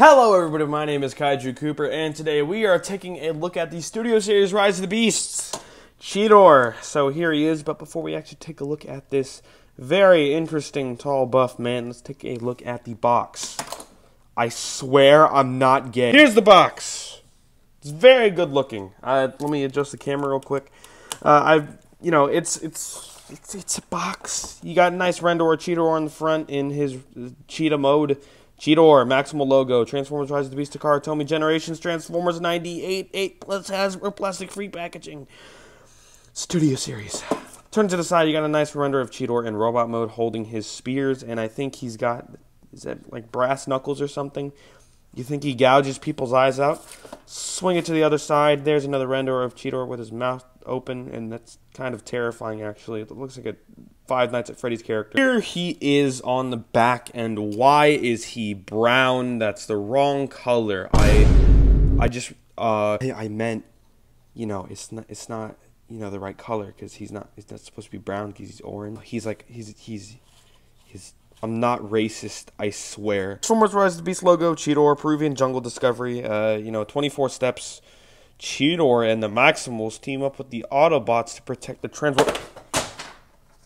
Hello everybody, my name is Kaiju Cooper, and today we are taking a look at the Studio Series Rise of the Beasts, Cheetor. So here he is, but before we actually take a look at this very interesting tall buff man, let's take a look at the box. I swear I'm not gay. Here's the box. It's very good looking. Let me adjust the camera real quick. It's a box. You got a nice render of Cheetor on the front in his cheetah mode. Cheetor, Maximal logo, Transformers Rise of the Beast to Tomy Generations, Transformers 98, 8 plus Hasbro plastic-free packaging. Studio Series. Turn to the side, you got a nice render of Cheetor in robot mode holding his spears, and I think he's got, is that like brass knuckles or something? You think he gouges people's eyes out? Swing it to the other side, there's another render of Cheetor with his mouth open, and that's kind of terrifying actually. It looks like a Five Nights at Freddy's character. Here he is on the back, and why is he brown? That's the wrong color. I meant, you know, it's not, you know, the right color, because it's not supposed to be brown because he's orange. I'm not racist, I swear. Transformers Rise of the Beast logo, Cheetor, Peruvian Jungle Discovery, 24 steps. Cheetor and the Maximals team up with the Autobots to protect the Transformers.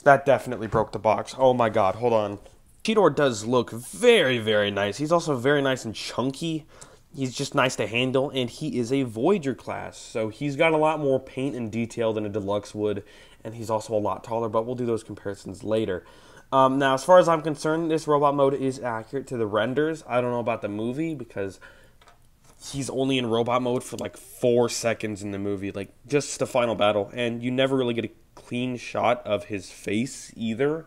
That definitely broke the box. Oh my god, hold on. Cheetor does look very, very nice. He's also very nice and chunky. He's just nice to handle, and he is a Voyager class. So he's got a lot more paint and detail than a Deluxe would, and he's also a lot taller, but we'll do those comparisons later. Now, as far as I'm concerned, this robot mode is accurate to the renders. I don't know about the movie, because he's only in robot mode for like 4 seconds in the movie, like just the final battle, and you never really get a clean shot of his face either,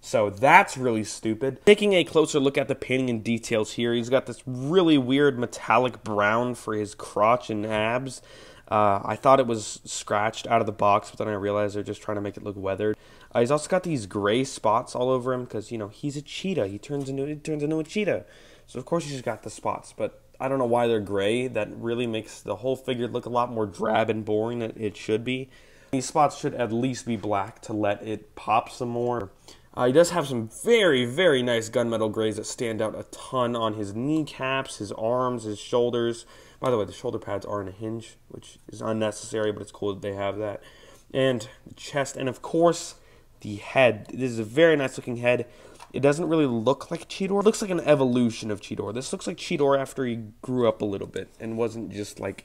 so that's really stupid. Taking a closer look at the painting and details here, he's got this really weird metallic brown for his crotch and abs. I thought it was scratched out of the box, but then I realized they're just trying to make it look weathered. He's also got these gray spots all over him because, you know, he's a cheetah. He turns into a cheetah, so of course he's just got the spots, but I don't know why they're gray. That really makes the whole figure look a lot more drab and boring than it should be. These spots should at least be black to let it pop some more. He does have some very, very nice gunmetal grays that stand out a ton on his kneecaps, his arms, his shoulders. By the way, the shoulder pads are in a hinge, which is unnecessary, but it's cool that they have that. And the chest, and of course, the head. This is a very nice looking head. It doesn't really look like Cheetor. It looks like an evolution of Cheetor. This looks like Cheetor after he grew up a little bit and wasn't just like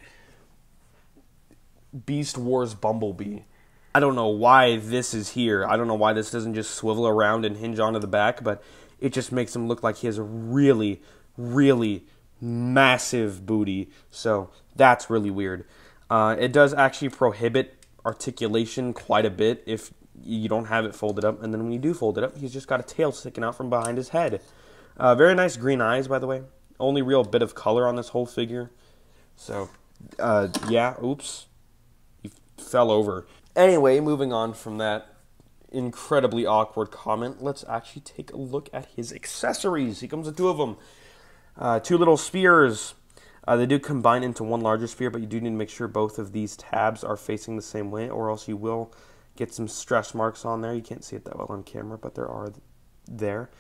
Beast Wars Bumblebee. I don't know why this is here. I don't know why this doesn't just swivel around and hinge onto the back, but it just makes him look like he has a really, really massive booty. So that's really weird. It does actually prohibit articulation quite a bit if you don't have it folded up, and then when you do fold it up, he's just got a tail sticking out from behind his head. Very nice green eyes, by the way. Only real bit of color on this whole figure. So, yeah, oops. He fell over. Anyway, moving on from that incredibly awkward comment, let's actually take a look at his accessories. He comes with 2 of them. 2 little spears. They do combine into one larger spear, but you do need to make sure both of these tabs are facing the same way, or else you will get some stretch marks on there. You can't see it that well on camera, but there are there.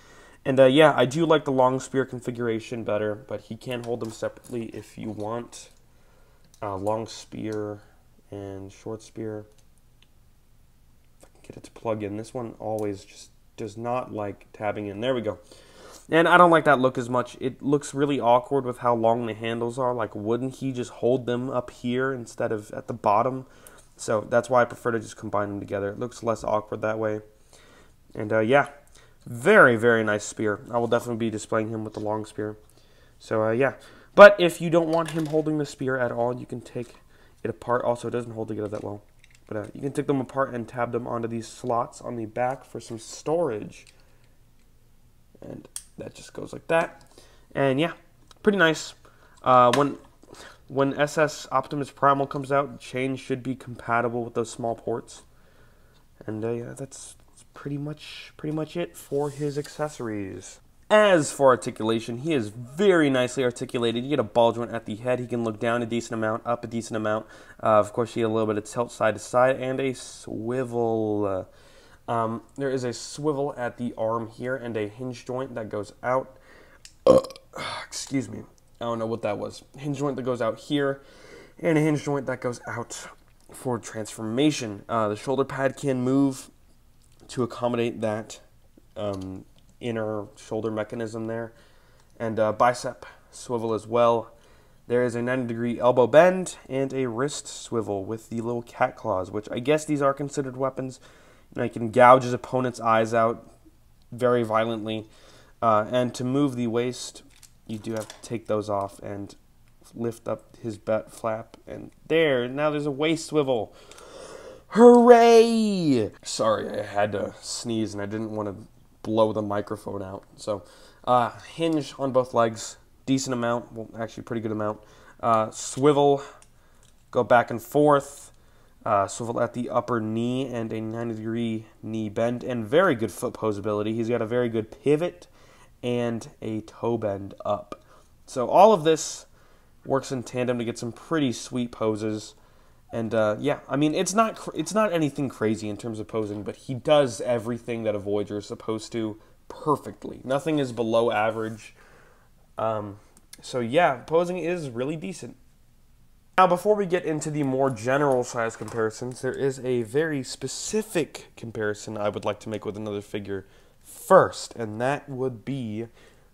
And yeah, I do like the long spear configuration better, but he can hold them separately if you want. Long spear and short spear. If I can get it to plug in. This one always just does not like tabbing in. There we go. And I don't like that look as much. It looks really awkward with how long the handles are. Like, wouldn't he just hold them up here instead of at the bottom? So that's why I prefer to just combine them together. It looks less awkward that way. And yeah, very, very nice spear. I will definitely be displaying him with the long spear. So yeah. But if you don't want him holding the spear at all, you can take it apart. Also, it doesn't hold together that well. But you can take them apart and tab them onto these slots on the back for some storage. And that just goes like that. And yeah, pretty nice. When SS Optimus Primal comes out, chain should be compatible with those small ports. And yeah, that's pretty much it for his accessories. As for articulation, he is very nicely articulated. You get a ball joint at the head. He can look down a decent amount, up a decent amount. Of course, you get a little bit of tilt side to side and a swivel. There is a swivel at the arm here and a hinge joint that goes out. Excuse me. I don't know what that was. Hinge joint that goes out here, and a hinge joint that goes out for transformation. The shoulder pad can move to accommodate that inner shoulder mechanism there, and bicep swivel as well. There is a 90-degree elbow bend and a wrist swivel with the little cat claws, which I guess these are considered weapons. You can gouge his opponent's eyes out very violently. And to move the waist, you do have to take those off and lift up his butt flap. And there, now there's a waist swivel. Hooray! Sorry, I had to sneeze and I didn't want to blow the microphone out. So, hinge on both legs. Decent amount, well, actually pretty good amount. Swivel, go back and forth. Swivel at the upper knee and a 90-degree knee bend. And very good foot posability. He's got a very good pivot and a toe bend up. So all of this works in tandem to get some pretty sweet poses. And yeah, I mean, it's not anything crazy in terms of posing, but he does everything that a Voyager is supposed to perfectly. Nothing is below average. So yeah, posing is really decent. Now, before we get into the more general size comparisons, there is a very specific comparison I would like to make with another figure first, and that would be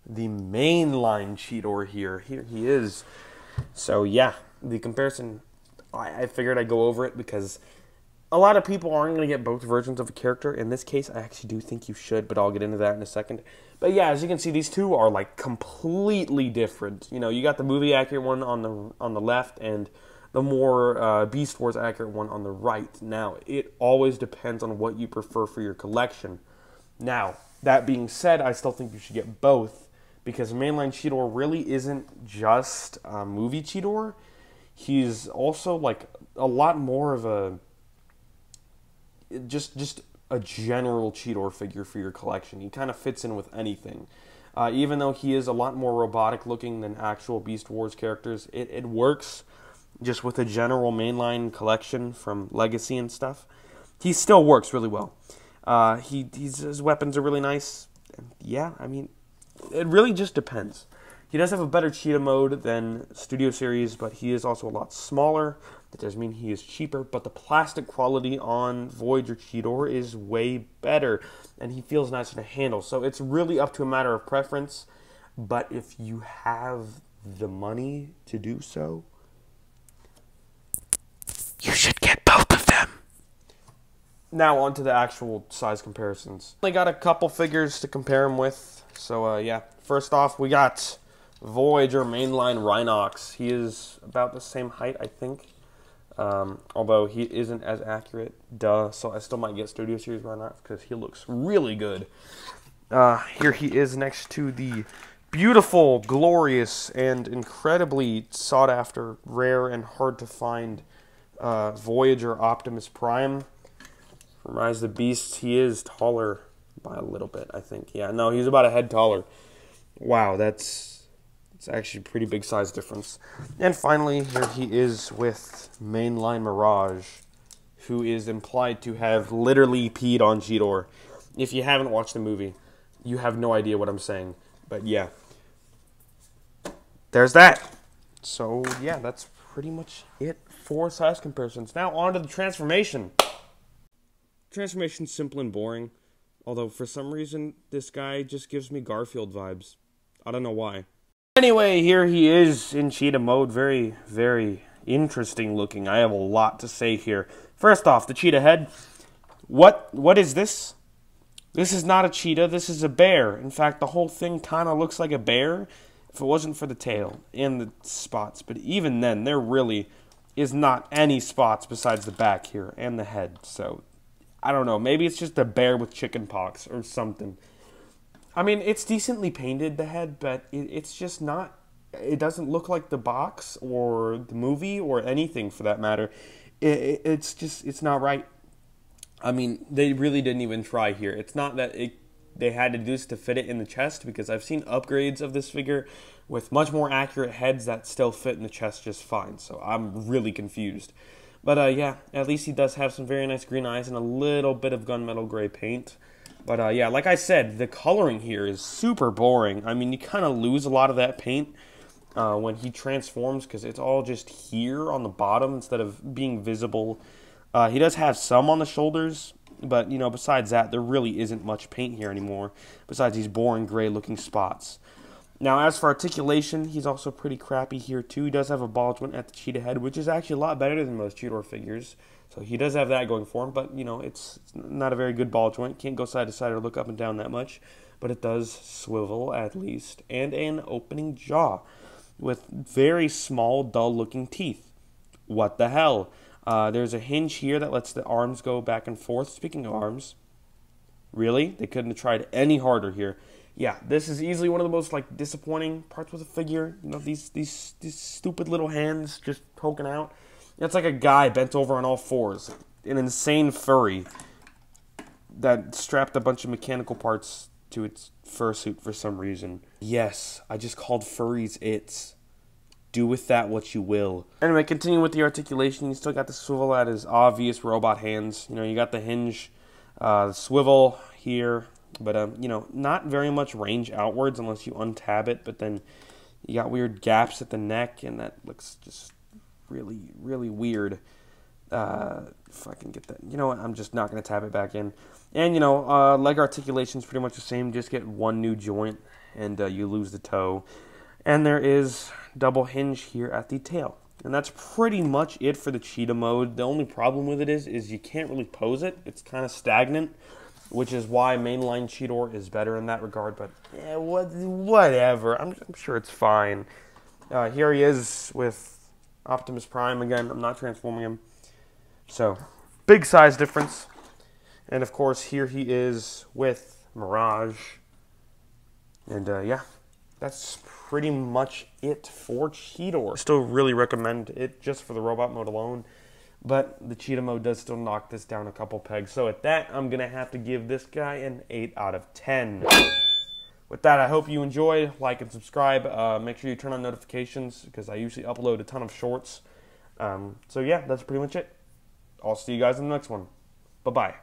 the mainline Cheetor here. Here he is. So yeah, the comparison, I figured I'd go over it because a lot of people aren't going to get both versions of a character. In this case, I actually do think you should, but I'll get into that in a second. But yeah, as you can see, these two are like completely different. You know, you got the movie accurate one on the left and the more Beast Wars accurate one on the right. Now, it always depends on what you prefer for your collection. Now, that being said, I still think you should get both because mainline Cheetor really isn't just a movie Cheetor. He's also like a lot more of a just a general Cheetor figure for your collection. He kind of fits in with anything. Even though he is a lot more robotic looking than actual Beast Wars characters, it works just with a general mainline collection from Legacy and stuff. He still works really well. His weapons are really nice. And yeah, I mean, it really just depends. He does have a better Cheetah mode than Studio Series, but he is also a lot smaller. That doesn't mean he is cheaper, but the plastic quality on Voyager Cheetor is way better, and he feels nicer to handle. So it's really up to a matter of preference, but if you have the money to do so, you should get both of them. Now on to the actual size comparisons. I got a couple figures to compare him with. So yeah, first off we got Voyager mainline Rhinox. He is about the same height, I think. Although he isn't as accurate, so I still might get Studio Series Rhinox because he looks really good. Here he is next to the beautiful, glorious, and incredibly sought-after, rare, and hard-to-find Voyager Optimus Prime. From Rise of the Beasts, he is taller by a little bit, I think. Yeah, no, he's about a head taller. Wow, it's actually a pretty big size difference. And finally, here he is with mainline Mirage, who is implied to have literally peed on Cheetor. If you haven't watched the movie, you have no idea what I'm saying. But yeah, there's that. So yeah, that's pretty much it for size comparisons. Now on to the transformation. Transformation's simple and boring, although for some reason this guy just gives me Garfield vibes. I don't know why. Anyway, here he is in Cheetah mode. Very, very interesting looking. I have a lot to say here. First off, the cheetah head. What is this? This is not a cheetah. This is a bear. In fact, the whole thing kind of looks like a bear if it wasn't for the tail and the spots. But even then, there really is not any spots besides the back here and the head. So, I don't know. Maybe it's just a bear with chicken pox or something. I mean, it's decently painted, the head, but it's just not... It doesn't look like the box or the movie or anything for that matter. It's just... It's not right. I mean, they really didn't even try here. It's not that they had to do this to fit it in the chest, because I've seen upgrades of this figure with much more accurate heads that still fit in the chest just fine. So I'm really confused. But yeah, at least he does have some very nice green eyes and a little bit of gunmetal gray paint. But yeah, like I said, the coloring here is super boring. I mean, you kind of lose a lot of that paint when he transforms, because it's all just here on the bottom instead of being visible. He does have some on the shoulders, but, besides that, there really isn't much paint here anymore, besides these boring gray-looking spots. Now, as for articulation, he's also pretty crappy here, too. He does have a ball joint at the cheetah head, which is actually a lot better than most Cheetor figures. So he does have that going for him, but, it's not a very good ball joint. Can't go side to side or look up and down that much, but it does swivel, at least, and an opening jaw with very small, dull-looking teeth. What the hell? There's a hinge here that lets the arms go back and forth. Speaking of arms, really? They couldn't have tried any harder here. Yeah, this is easily one of the most disappointing parts with the figure. These stupid little hands just poking out. It's like a guy bent over on all fours, an insane furry that strapped a bunch of mechanical parts to its fursuit for some reason. Yes, I just called furries its. Do with that what you will. Anyway, continuing with the articulation, you still got the swivel at his obvious robot hands. You got the hinge, the swivel here, but not very much range outwards unless you untab it. But then you got weird gaps at the neck, and that looks just really, really weird. If I can get that, you know what? I'm just not gonna tab it back in. And leg articulation is pretty much the same. Just get one new joint, and you lose the toe. And there is double hinge here at the tail. And that's pretty much it for the cheetah mode. The only problem with it is you can't really pose it. It's kind of stagnant, which is why mainline Cheetor is better in that regard. But yeah, whatever. I'm sure it's fine. Here he is with Optimus Prime again. I'm not transforming him. So, big size difference. And of course, here he is with Mirage. And yeah. That's pretty much it for Cheetor. Still really recommend it just for the robot mode alone, but the cheetah mode does still knock this down a couple pegs. So at that, I'm going to have to give this guy an 8 out of 10. With that, I hope you enjoyed. Like and subscribe. Make sure you turn on notifications because I usually upload a ton of shorts. So yeah, that's pretty much it. I'll see you guys in the next one. Bye-bye.